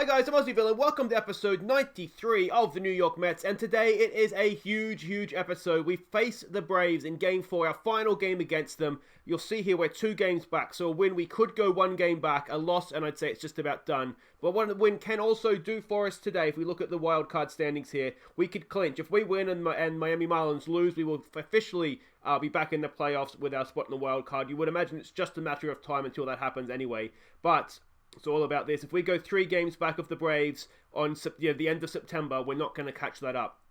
Hi guys, I'm Aussie Villain. Welcome to episode 93 of the New York Mets, and today it is a huge episode. We face the Braves in Game 4, our final game against them. You'll see here we're 2 games back, so a win, we could go 1 game back, a loss, and I'd say it's just about done. But what a win can also do for us today, if we look at the wild card standings here, we could clinch. If we win and Miami Marlins lose, we will officially be back in the playoffs with our spot in the wild card. You would imagine it's just a matter of time until that happens anyway, but it's all about this. If we go 3 games back of the Braves on the end of September, we're not going to catch that up,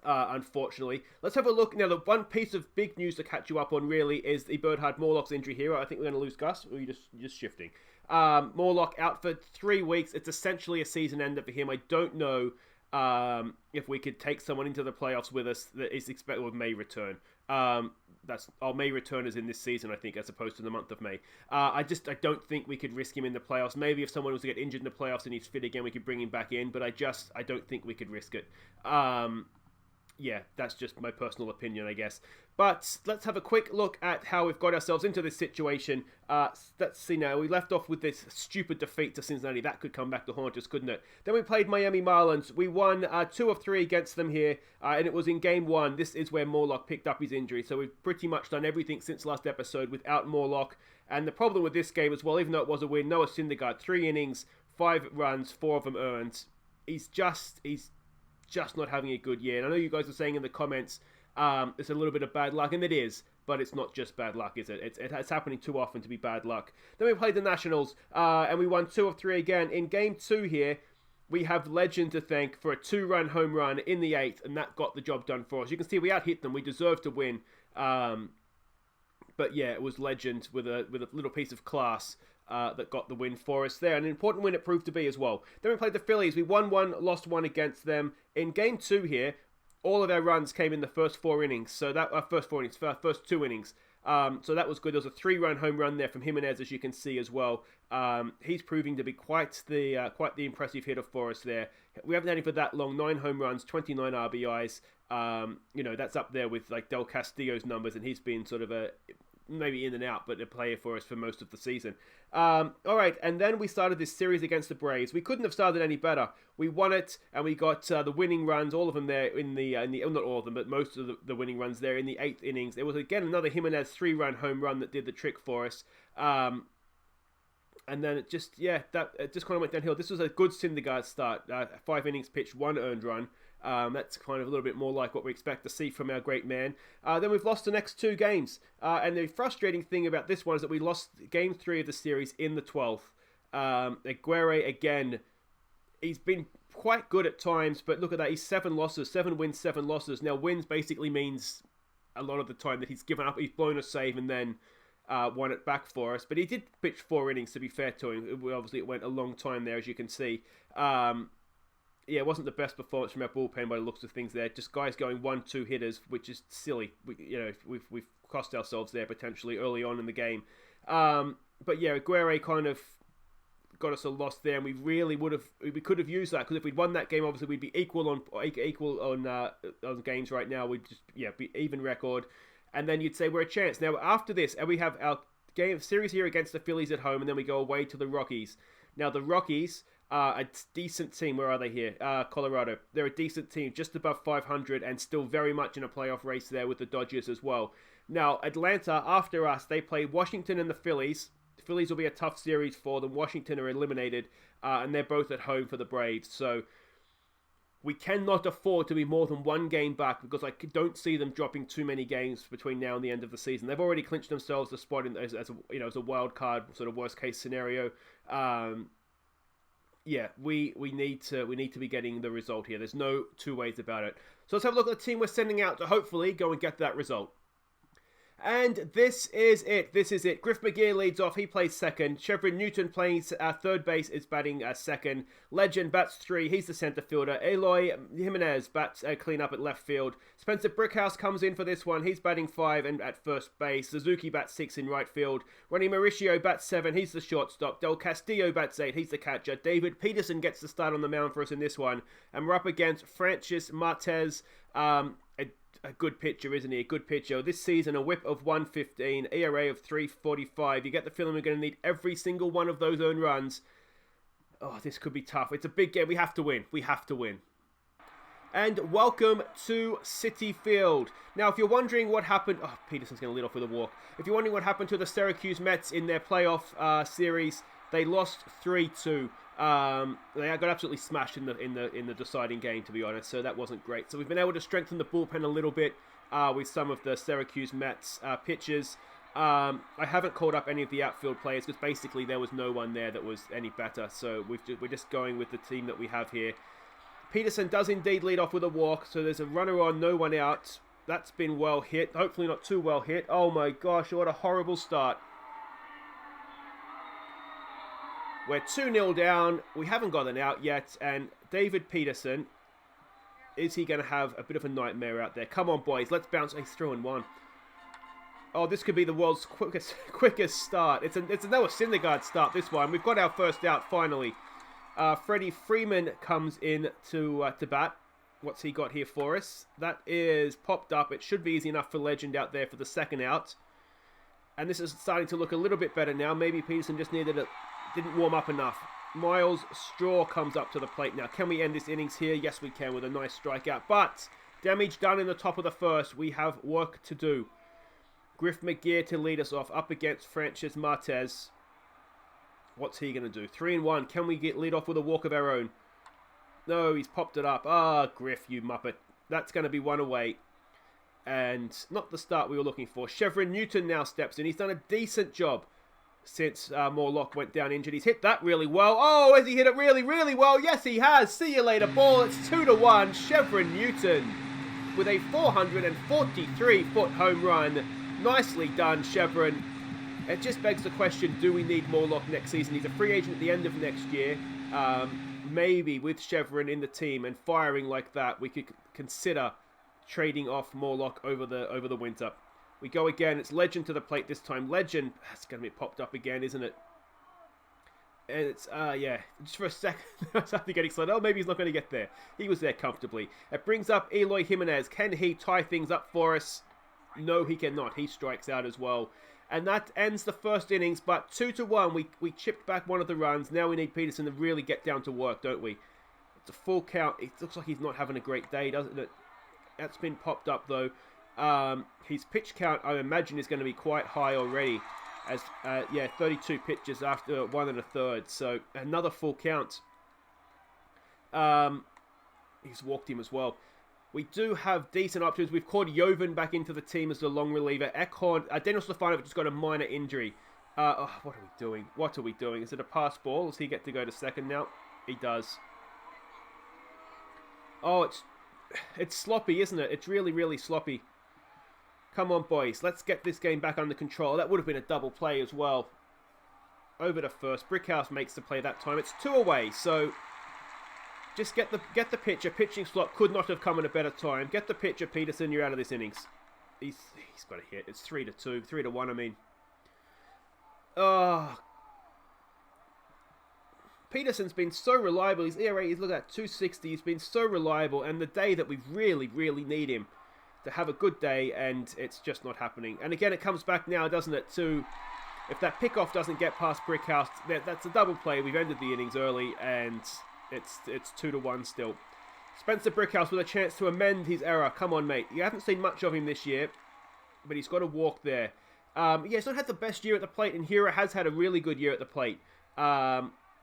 unfortunately. Let's have a look. Now, the one piece of big news to catch you up on, really, is the Bernhard Morlock's injury here. I think we're going to lose Gus. Or are you just shifting? Morlock out for 3 weeks. It's essentially a season ender for him. I don't know if we could take someone into the playoffs with us that is expected or may return. That's our May return is in this season, I think, as opposed to the month of May. I don't think we could risk him in the playoffs. Maybe if someone was to get injured in the playoffs and he's fit again, we could bring him back in. But I don't think we could risk it. Yeah, that's just my personal opinion, I guess. But let's have a quick look at how we've got ourselves into this situation. Let's see now. We left off with this stupid defeat to Cincinnati. That could come back to haunt us, couldn't it? Then we played Miami Marlins. We won 2 of 3 against them here, and it was in Game 1. This is where Morlock picked up his injury. So we've pretty much done everything since last episode without Morlock. And the problem with this game as well, even though it was a win, Noah Syndergaard, 3 innings, 5 runs, 4 of them earned. He's just not having a good year. And I know you guys are saying in the comments it's a little bit of bad luck, and it is, but it's not just bad luck, is it? It's happening too often to be bad luck. Then we played the Nationals, and we won 2 of 3 again. In Game 2 here, we have Legend to thank for a 2-run home run in the 8th, and that got the job done for us. You can see we out-hit them. We deserved to win. But yeah, it was Legend with a little piece of class that got the win for us there. And an important win it proved to be as well. Then we played the Phillies. We won 1, lost 1 against them. In Game 2 here, all of our runs came in the first 4 innings. So that first 2 innings. So that was good. There was a 3-run home run there from Jimenez, as you can see as well. He's proving to be quite the impressive hitter for us there. We haven't had him for that long. 9 home runs, 29 RBIs. That's up there with like Del Castillo's numbers, and he's been sort of maybe in and out, but a player for us for most of the season. Alright, and then we started this series against the Braves. We couldn't have started any better. We won it, and we got the winning runs, all of them there in the not all of them, but most of the winning runs there in the 8th innings. There was again another Jimenez 3-run home run that did the trick for us. And then it just kind of went downhill. This was a good Syndergaard start. 5 innings pitched, 1 earned run. That's kind of a little bit more like what we expect to see from our great man. Then we've lost the next 2 games. And the frustrating thing about this one is that we lost Game 3 of the series in the 12th. Aguirre, again, he's been quite good at times, but look at that. He's 7 losses, 7 wins, 7 losses. Now, wins basically means a lot of the time that he's given up, he's blown a save and then won it back for us. But he did pitch 4 innings, to be fair to him. Obviously, it went a long time there, as you can see. Yeah, it wasn't the best performance from our bullpen by the looks of things there. Just guys going 1-2 hitters, which is silly. We've cost ourselves there potentially early on in the game. But yeah, Aguirre kind of got us a loss there, and we could have used that, because if we'd won that game, obviously we'd be equal on games right now. We'd just be even record, and then you'd say we're a chance. Now after this, and we have our game series here against the Phillies at home, and then we go away to the Rockies. Now the Rockies are a decent team. Where are they here? Colorado. They're a decent team, just above 500, and still very much in a playoff race there with the Dodgers as well. Now Atlanta, after us, they play Washington and the Phillies. The Phillies will be a tough series for them. Washington are eliminated, and they're both at home for the Braves. So we cannot afford to be more than 1 game back, because I don't see them dropping too many games between now and the end of the season. They've already clinched themselves a spot as a wild card sort of worst case scenario. We need to be getting the result here. There's no 2 ways about it. So let's have a look at the team we're sending out to hopefully go and get that result. And this is it. Griff McGear leads off. He plays second. Chevron Newton playing third base, is batting second. Legend bats 3. He's the center fielder. Eloy Jimenez bats clean up at left field. Spencer Brickhouse comes in for this one. He's batting 5 and at first base. Suzuki bats 6 in right field. Ronnie Mauricio bats 7. He's the shortstop. Del Castillo bats 8. He's the catcher. David Peterson gets the start on the mound for us in this one. And we're up against Francis Martez. A good pitcher, isn't he? A good pitcher. This season, a whip of 115, ERA of 3.45. You get the feeling we're going to need every single one of those earned runs. Oh, this could be tough. It's a big game. We have to win. We have to win. And welcome to Citi Field. Now, if you're wondering what happened... Oh, Peterson's going to lead off with a walk. If you're wondering what happened to the Syracuse Mets in their playoff series, they lost 3-2. They got absolutely smashed in the deciding game, to be honest, so that wasn't great. So we've been able to strengthen the bullpen a little bit with some of the Syracuse Mets pitchers. I haven't called up any of the outfield players because basically there was no one there that was any better. So we're just going with the team that we have here. Peterson does indeed lead off with a walk, so there's a runner on, no one out. That's been well hit. Hopefully not too well hit. Oh my gosh, what a horrible start. We're 2-0 down. We haven't got an out yet, and David Peterson, is he going to have a bit of a nightmare out there? Come on, boys, let's bounce. He's through in one. Oh, this could be the world's quickest start. It's a Noah Syndergaard start, this one. We've got our first out, finally. Freddie Freeman comes in to bat. What's he got here for us? That is popped up. It should be easy enough for Legend out there for the second out. And this is starting to look a little bit better now. Maybe Peterson just didn't warm up enough. Miles Straw comes up to the plate now. Can we end this innings here? Yes, we can with a nice strikeout. But damage done in the top of the first. We have work to do. Griff McGear to lead us off up against Francis Martez. What's he going to do? 3-1. Can we lead off with a walk of our own? No, he's popped it up. Ah, Griff, you muppet. That's going to be one away. And not the start we were looking for. Chevron Newton now steps in. He's done a decent job since Morlock went down injured. He's hit that really well. Oh, has he hit it really, really well? Yes, he has. See you later, ball. It's 2-1. Chevron Newton with a 443-foot home run. Nicely done, Chevron. It just begs the question, do we need Morlock next season? He's a free agent at the end of next year. Maybe with Chevron in the team and firing like that, we could consider trading off Morlock over the winter. We go again. It's Legend to the plate this time. Legend, that's going to be popped up again, isn't it? And it's, yeah, just for a second, I started getting excited. Oh, maybe he's not going to get there. He was there comfortably. It brings up Eloy Jimenez. Can he tie things up for us? No, he cannot. He strikes out as well. And that ends the first innings, but 2-1. We chipped back one of the runs. Now we need Peterson to really get down to work, don't we? It's a full count. It looks like he's not having a great day, doesn't it? That's been popped up, though. His pitch count, I imagine, is going to be quite high already. As yeah, 32 pitches after 1 1/3. So another full count. He's walked him as well. We do have decent options. We've called Joven back into the team as the long reliever. Ekhorn, Daniel Stefanovic just got a minor injury. What are we doing? What are we doing? Is it a pass ball? Does he get to go to second now? He does. Oh, it's sloppy, isn't it? It's really, really sloppy. Come on, boys. Let's get this game back under control. That would have been a double play as well. Over to first. Brickhouse makes the play that time. It's 2 away, so just get the pitcher. Pitching slot could not have come at a better time. Get the pitcher, Peterson. You're out of this innings. He's got a hit. It's 3-2. 3-1, I mean. Oh. Peterson's been so reliable. His ERA is, look at 2.60. He's been so reliable. And the day that we really, really need him to have a good day, and it's just not happening. And again, it comes back now, doesn't it, to if that pickoff doesn't get past Brickhouse, that's a double play. We've ended the innings early, and it's 2-1 still. Spencer Brickhouse with a chance to amend his error. Come on, mate. You haven't seen much of him this year, but he's got a walk there. Yeah, he's not had the best year at the plate, and Hira has had a really good year at the plate,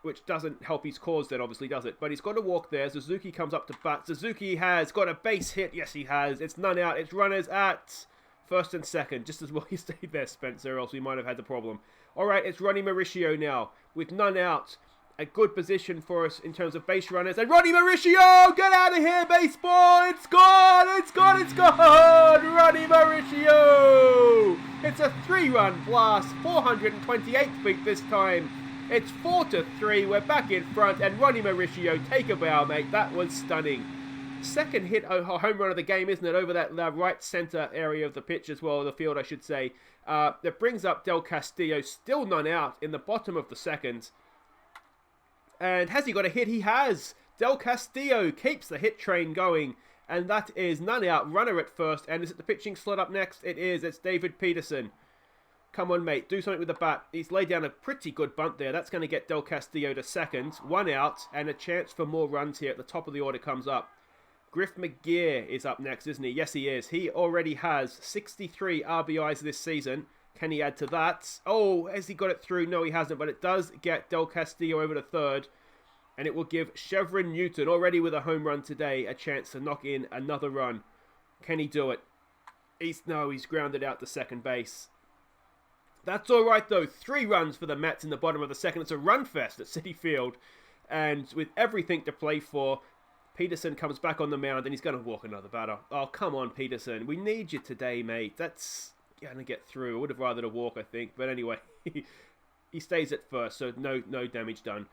which doesn't help his cause then, obviously, does it? But he's got a walk there. Suzuki comes up to bat. Suzuki has got a base hit. Yes, he has. It's none out. It's runners at first and second. Just as well you stayed there, Spencer, or else we might have had the problem. All right, it's Ronnie Mauricio now with none out. A good position for us in terms of base runners. And Ronnie Mauricio, get out of here, baseball! It's gone! It's gone! It's gone! Ronnie Mauricio! It's a 3-run blast. 428 feet this time. It's 4-3. We're back in front. And Ronnie Mauricio, take a bow, mate. That was stunning. Second hit, home run of the game, isn't it? Over that right center area of the pitch as well, the field, I should say. That brings up Del Castillo. Still none out in the bottom of the second. And has he got a hit? He has. Del Castillo keeps the hit train going. And that is none out. Runner at first. And is it the pitching slot up next? It is. It's David Peterson. Come on, mate. Do something with the bat. He's laid down a pretty good bunt there. That's going to get Del Castillo to second. 1 out and a chance for more runs here at the top of the order comes up. Griff McGear is up next, isn't he? Yes, he is. He already has 63 RBIs this season. Can he add to that? Oh, has he got it through? No, he hasn't. But it does get Del Castillo over to third. And it will give Chevron Newton, already with a home run today, a chance to knock in another run. Can he do it? He's grounded out to second base. That's all right, though. 3 runs for the Mets in the bottom of the second. It's a run fest at Citi Field. And with everything to play for, Peterson comes back on the mound and he's going to walk another batter. Oh, come on, Peterson. We need you today, mate. That's going to get through. I would have rather a walk, I think. But anyway, he stays at first, so no damage done.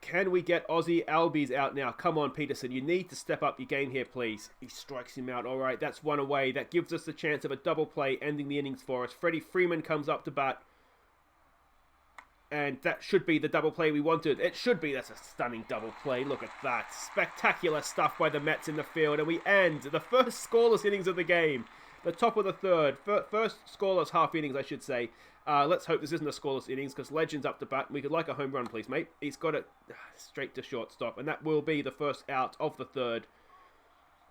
Can we get Aussie Albies out now? Come on, Peterson. You need to step up your game here, please. He strikes him out. All right, that's 1 away. That gives us the chance of a double play ending the innings for us. Freddie Freeman comes up to bat. And that should be the double play we wanted. It should be. That's a stunning double play. Look at that. Spectacular stuff by the Mets in the field. And we end the first scoreless innings of the game. The top of the third. First scoreless half innings, I should say. Let's hope this isn't a scoreless innings because Legend's up to bat. We could like a home run, please, mate. He's got it straight to shortstop. And that will be the first out of the third.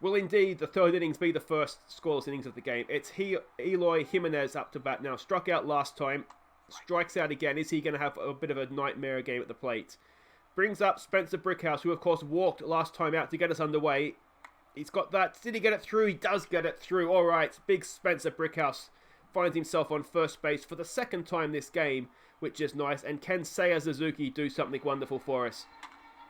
Will indeed the third innings be the first scoreless innings of the game. It's Eloy Jimenez up to bat now. Struck out last time. Strikes out again. Is he going to have a bit of a nightmare game at the plate? Brings up Spencer Brickhouse, who of course walked last time out to get us underway. He's got that. Did he get it through? He does get it through. All right. Big Spencer Brickhouse finds himself on first base for the second time this game, which is nice. And can Seiya Suzuki do something wonderful for us?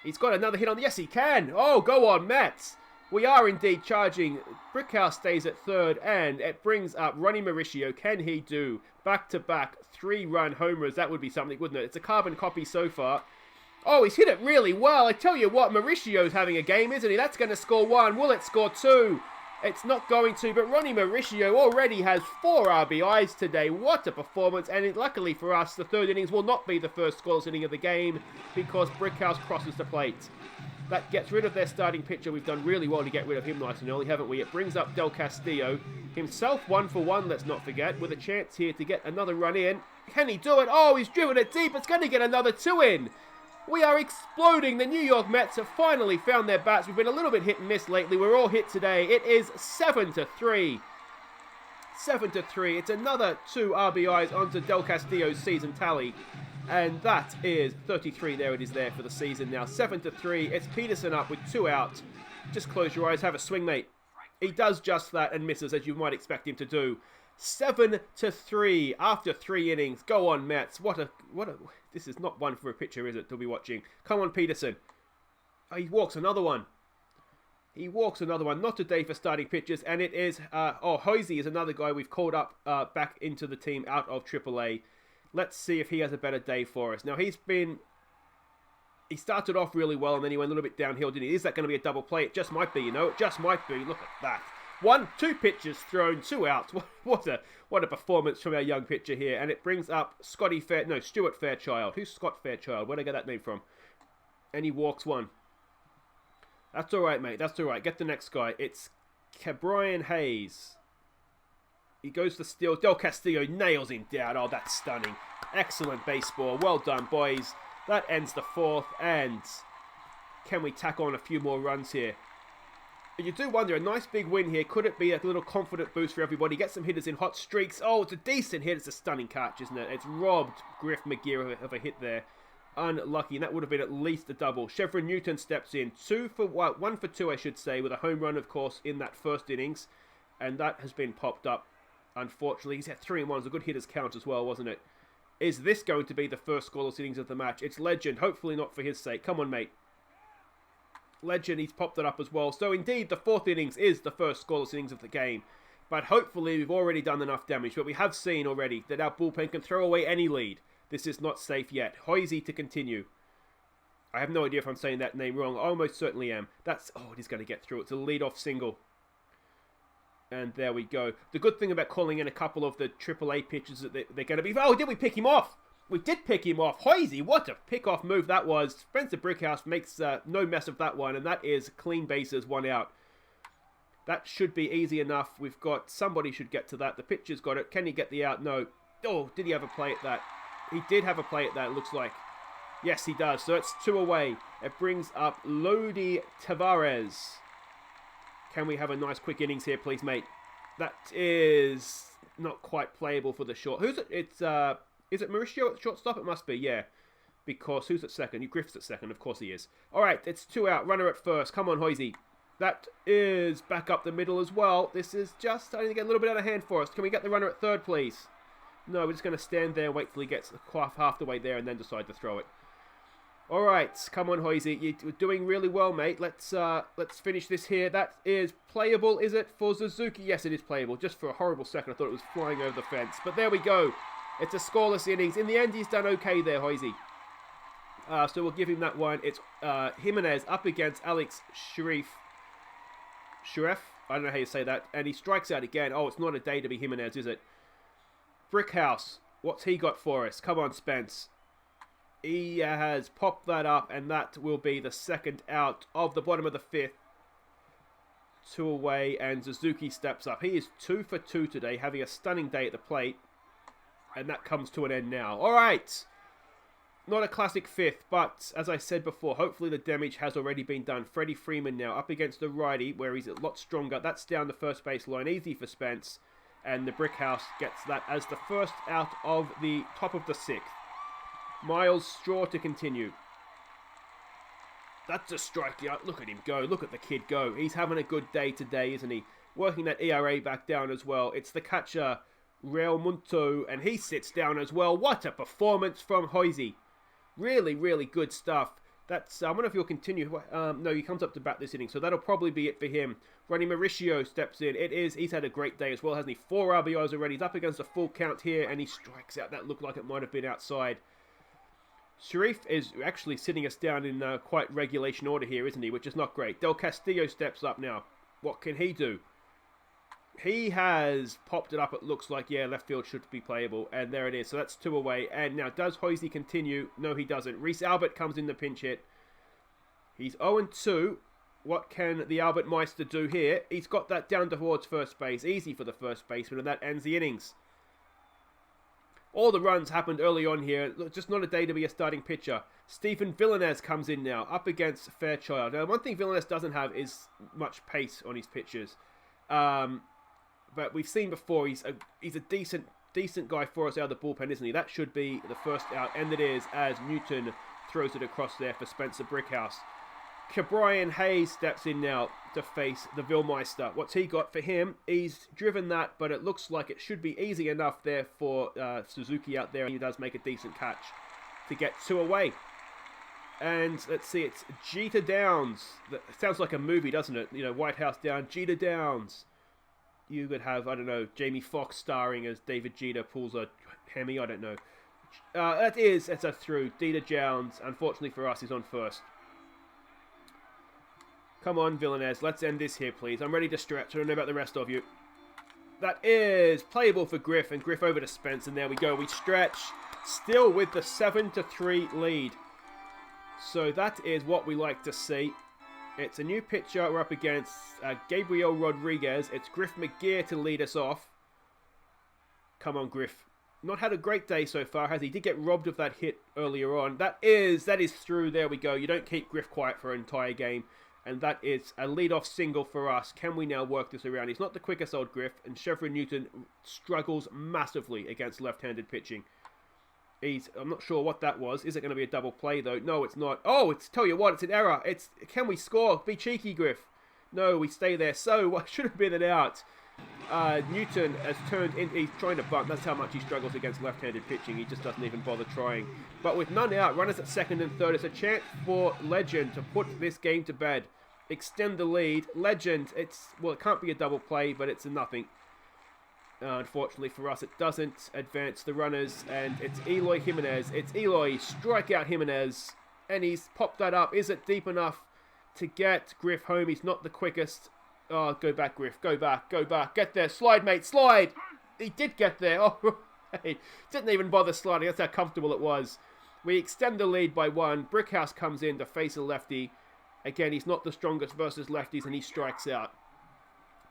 He's got another hit on. Yes, he can. Oh, go on, Mets. We are indeed charging. Brickhouse stays at third, and it brings up Ronnie Mauricio. Can he do back-to-back 3-run homers? That would be something, wouldn't it? It's a carbon copy so far. Oh, he's hit it really well. I tell you what, Mauricio's having a game, isn't he? That's going to score 1. Will it score 2? It's not going to, but Ronnie Mauricio already has 4 RBIs today. What a performance. And luckily for us, the third innings will not be the first scoreless inning of the game because Brickhouse crosses the plate. That gets rid of their starting pitcher. We've done really well to get rid of him nice and early, haven't we? It brings up Del Castillo. Himself 1 for 1, let's not forget, with a chance here to get another run in. Can he do it? Oh, he's driven it deep. It's going to get another 2 in. We are exploding. The New York Mets have finally found their bats. We've been a little bit hit and miss lately. We're all hit today. It is 7-3. 7-3. It's another 2 RBIs onto Del Castillo's season tally. And that is 33. There it is there for the season now. 7-3. It's Peterson up with 2 out. Just close your eyes. Have a swing, mate. He does just that and misses, as you might expect him to do. 7-3 after 3 innings. Go on, Mets. What a. This is not one for a pitcher, is it, to be watching? Come on, Peterson. Oh, he walks another one. He walks another one. Not today for starting pitchers. And it is. Hosie is another guy we've called up back into the team out of AAA. Let's see if he has a better day for us. Now, he started off really well, and then he went a little bit downhill, didn't he? Is that going to be a double play? It just might be, you know. It just might be. Look at that. 2 pitches thrown, 2 outs. What a performance from our young pitcher here. And it brings up Stuart Fairchild. Who's Scott Fairchild? Where'd I get that name from? And he walks 1. That's all right, mate. That's all right. Get the next guy. It's Brian Hayes. He goes to steal. Del Castillo nails him down. Oh, that's stunning. Excellent baseball. Well done, boys. That ends the 4th. And can we tack on a few more runs here? And you do wonder, a nice big win here. Could it be a little confident boost for everybody? Get some hitters in hot streaks. Oh, it's a decent hit. It's a stunning catch, isn't it? It's robbed Griff McGear of a hit there. Unlucky. And that would have been at least a double. Chevron Newton steps in. 1 for 2, I should say, with a home run, of course, in that first innings. And that has been popped up. Unfortunately, he's had 3 and 1. It was a good hitter's count as well, wasn't it? Is this going to be the first scoreless innings of the match? It's Legend. Hopefully not for his sake. Come on, mate. Legend, he's popped it up as well. So indeed, the 4th innings is the first scoreless innings of the game. But hopefully we've already done enough damage. But we have seen already that our bullpen can throw away any lead. This is not safe yet. Hoisey to continue. I have no idea if I'm saying that name wrong. I almost certainly am. Oh, it is going to get through. It's a lead-off single. And there we go. The good thing about calling in a couple of the AAA pitches that they're going to be... Oh, did we pick him off? We did pick him off. Hoisey, what a pick-off move that was. Spencer Brickhouse makes no mess of that one, and that is clean bases, 1 out. That should be easy enough. We've got, somebody should get to that. The pitcher's got it. Can he get the out? No. Oh, did he have a play at that? He did have a play at that, it looks like. Yes, he does. So it's 2 away. It brings up Lodi Tavares. Can we have a nice quick innings here, please, mate? That is not quite playable for the short. Who's it? It's, is it Mauricio at shortstop? It must be, yeah. Because who's at second? Griff's at second. Of course he is. All right, it's 2 out. Runner at first. Come on, Hoisey. That is back up the middle as well. This is just starting to get a little bit out of hand for us. Can we get the runner at third, please? No, we're just going to stand there and wait till he gets half the way there and then decide to throw it. All right, come on, Hoisey. You're doing really well, mate. Let's finish this here. That is playable, is it, for Suzuki? Yes, it is playable. Just for a horrible second, I thought it was flying over the fence. But there we go. It's a scoreless innings. In the end, he's done okay there, Hoisey. So we'll give him that one. It's Jimenez up against Alex Sharif. I don't know how you say that. And he strikes out again. Oh, it's not a day to be Jimenez, is it? Brickhouse. What's he got for us? Come on, Spence. He has popped that up, and that will be the second out of the bottom of the 5th. 2 away, and Suzuki steps up. He is 2 for 2 today, having a stunning day at the plate. And that comes to an end now. All right. Not a classic 5th, but as I said before, hopefully the damage has already been done. Freddie Freeman now up against the righty, where he's a lot stronger. That's down the first base line. Easy for Spence. And the Brickhouse gets that as the first out of the top of the 6th. Miles Straw to continue. That's a strikeout. Look at him go. Look at the kid go. He's having a good day today, isn't he? Working that ERA back down as well. It's the catcher, Real Munto, and he sits down as well. What a performance from Hoisey. Really, really good stuff. That's, I wonder if he'll continue. No, he comes up to bat this inning, so that'll probably be it for him. Ronnie Mauricio steps in. It is. He's had a great day as well, hasn't he? 4 RBIs already. He's up against a full count here, and he strikes out. That looked like it might have been outside. Sharif is actually sitting us down in quite regulation order here, isn't he? Which is not great. Del Castillo steps up now. What can he do? He has popped it up, it looks like. Yeah, left field should be playable. And there it is. So that's 2 away. And now, does Hoisey continue? No, he doesn't. Reese Albert comes in the pinch hit. He's 0-2. What can the Albert Meister do here? He's got that down towards first base. Easy for the first baseman. And that ends the innings. All the runs happened early on here. Just not a day to be a starting pitcher. Stephen Villanez comes in now, up against Fairchild. Now, one thing Villanez doesn't have is much pace on his pitches. But we've seen before, he's a decent guy for us out of the bullpen, isn't he? That should be the first out, and it is, as Newton throws it across there for Spencer Brickhouse. Cabrian Hayes steps in now to face the Vilmeister. What's he got for him? He's driven that, but it looks like it should be easy enough there for Suzuki out there. He does make a decent catch to get 2 away. And let's see, it's Jeter Downs. That sounds like a movie, doesn't it? You know, White House down, Jeter Downs. You could have, I don't know, Jamie Foxx starring as David Jeter pulls a Hemi, I don't know. It's a through. Jeter Downs, unfortunately for us, is on first. Come on, Villanez. Let's end this here, please. I'm ready to stretch. I don't know about the rest of you. That is playable for Griff, and Griff over to Spence, and there we go. We stretch, still with the 7-3 lead. So that is what we like to see. It's a new pitcher we're up against, Gabriel Rodriguez. It's Griff McGear to lead us off. Come on, Griff. Not had a great day so far, has he? Did get robbed of that hit earlier on. That is through. There we go. You don't keep Griff quiet for an entire game. And that is a lead-off single for us. Can we now work this around? He's not the quickest old Griff, and Chevron Newton struggles massively against left-handed pitching. I'm not sure what that was. Is it going to be a double play, though? No, it's not. Oh, tell you what, it's an error. Can we score? Be cheeky, Griff. No, we stay there. So, what should have been an out? Newton has turned in. He's trying to bunt. That's how much he struggles against left-handed pitching. He just doesn't even bother trying. But with none out, runners at second and third, it's a chance for Legend to put this game to bed. Extend the lead. Legend, it can't be a double play, but it's a nothing. Unfortunately for us, it doesn't advance the runners, and it's Eloy Jimenez. It's Eloy, strikeout Jimenez, and he's popped that up. Is it deep enough to get Griff home? He's not the quickest. Oh, go back, Griff. Go back. Go back. Get there. Slide, mate. Slide. He did get there. Oh, hey. Didn't even bother sliding. That's how comfortable it was. We extend the lead by 1. Brickhouse comes in to face a lefty. Again, he's not the strongest versus lefties, and he strikes out.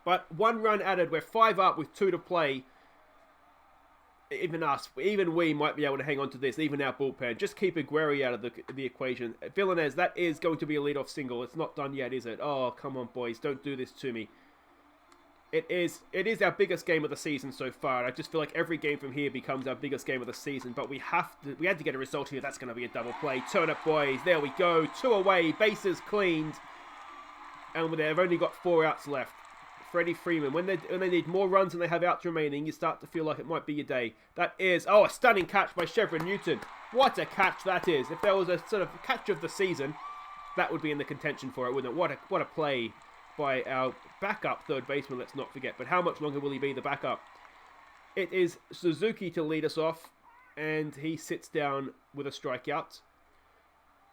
But 1 run added, we're 5 up with 2 to play. Even we might be able to hang on to this, even our bullpen. Just keep Aguirre out of the equation. Villanez, that is going to be a leadoff single. It's not done yet, is it? Oh, come on, boys. Don't do this to me. It is our biggest game of the season so far. I just feel like every game from here becomes our biggest game of the season. But we had to get a result here. That's going to be a double play. Turn up, boys. There we go. 2 away. Bases cleaned. And they've only got 4 outs left. Freddie Freeman, when they need more runs than they have outs remaining, you start to feel like it might be your day. That is, a stunning catch by Chevron Newton. What a catch that is. If there was a sort of catch of the season, that would be in the contention for it, wouldn't it? What a play by our backup third baseman, let's not forget. But how much longer will he be the backup? It is Suzuki to lead us off, and he sits down with a strikeout.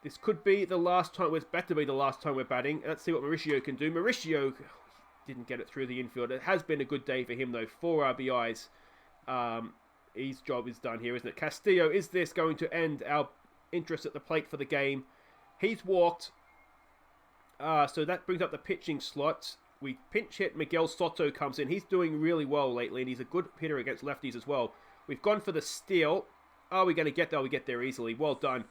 This could be the last time, it's better be the last time we're batting. Let's see what Mauricio can do. Mauricio didn't get it through the infield. It has been a good day for him, though. 4 RBIs. His job is done here, isn't it? Castillo, is this going to end our interest at the plate for the game? He's walked. So that brings up the pitching slot. We pinch hit. Miguel Soto comes in. He's doing really well lately, and he's a good hitter against lefties as well. We've gone for the steal. Are we going to get there? We get there easily. Well done.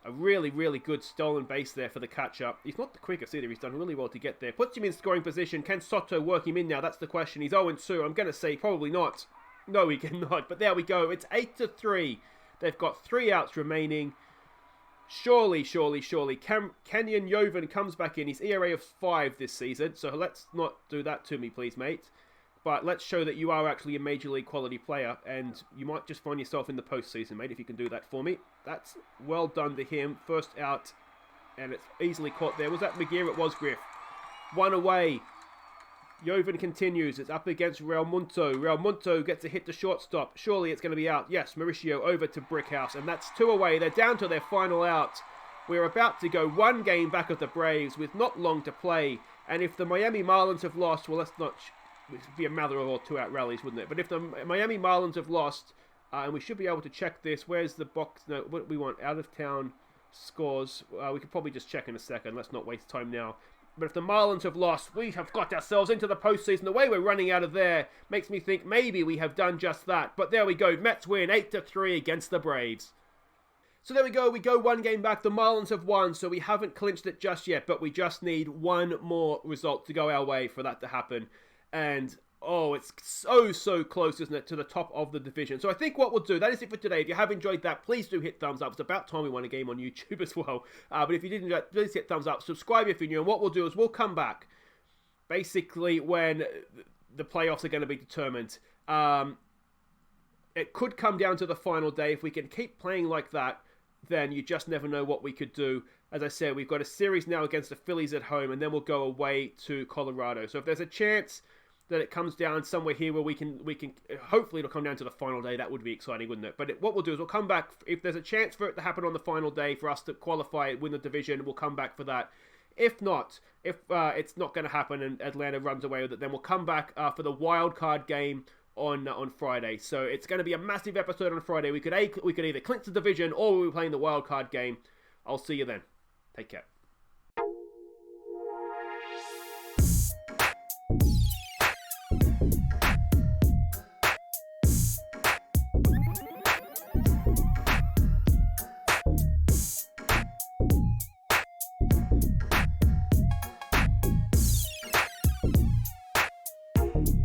A really, really good stolen base there for the catch-up. He's not the quickest either. He's done really well to get there. Puts him in scoring position. Can Soto work him in now? That's the question. He's 0-2. I'm going to say probably not. No, he cannot. But there we go. It's 8-3. They've got 3 outs remaining. Surely. Kenyon Yovan comes back in. He's ERA of 5 this season. So let's not do that to me, please, mate. But let's show that you are actually a Major League quality player, and you might just find yourself in the postseason, mate, if you can do that for me. That's well done to him. First out, and it's easily caught there. Was that McGear? It was Griff. 1 away. Yovan continues. It's up against Real Munto. Real Munto gets a hit to shortstop. Surely it's going to be out. Yes, Mauricio over to Brickhouse, and that's 2 away. They're down to their final out. We're about to go 1 game back of the Braves with not long to play, and if the Miami Marlins have lost, well, let's not... It would be a matter of 2 out rallies, wouldn't it? But if the Miami Marlins have lost, and we should be able to check this. Where's the box? No, what we want? Out of town scores. We could probably just check in a second. Let's not waste time now. But if the Marlins have lost, we have got ourselves into the postseason. The way we're running out of there makes me think maybe we have done just that. But there we go. Mets win 8-3 against the Braves. So there we go. We go 1 game back. The Marlins have won, so we haven't clinched it just yet. But we just need 1 more result to go our way for that to happen. And, it's so close, isn't it, to the top of the division. So I think what we'll do, that is it for today. If you have enjoyed that, please do hit thumbs up. It's about time we won a game on YouTube as well. But if you didn't enjoy it, please hit thumbs up. Subscribe if you're new. And what we'll do is we'll come back, basically, when the playoffs are going to be determined. It could come down to the final day. If we can keep playing like that, then you just never know what we could do. As I said, we've got a series now against the Phillies at home, and then we'll go away to Colorado. So if there's a chance that it comes down somewhere here where we can hopefully it'll come down to the final day, that would be exciting, wouldn't it? But what we'll do is we'll come back. If there's a chance for it to happen on the final day, for us to qualify, win the division, we'll come back for that. If not, if it's not going to happen and Atlanta runs away with it, then we'll come back for the wild card game on Friday. So it's going to be a massive episode on Friday. We could either clinch the division or we'll be playing the wild card game. I'll see you then. Take care.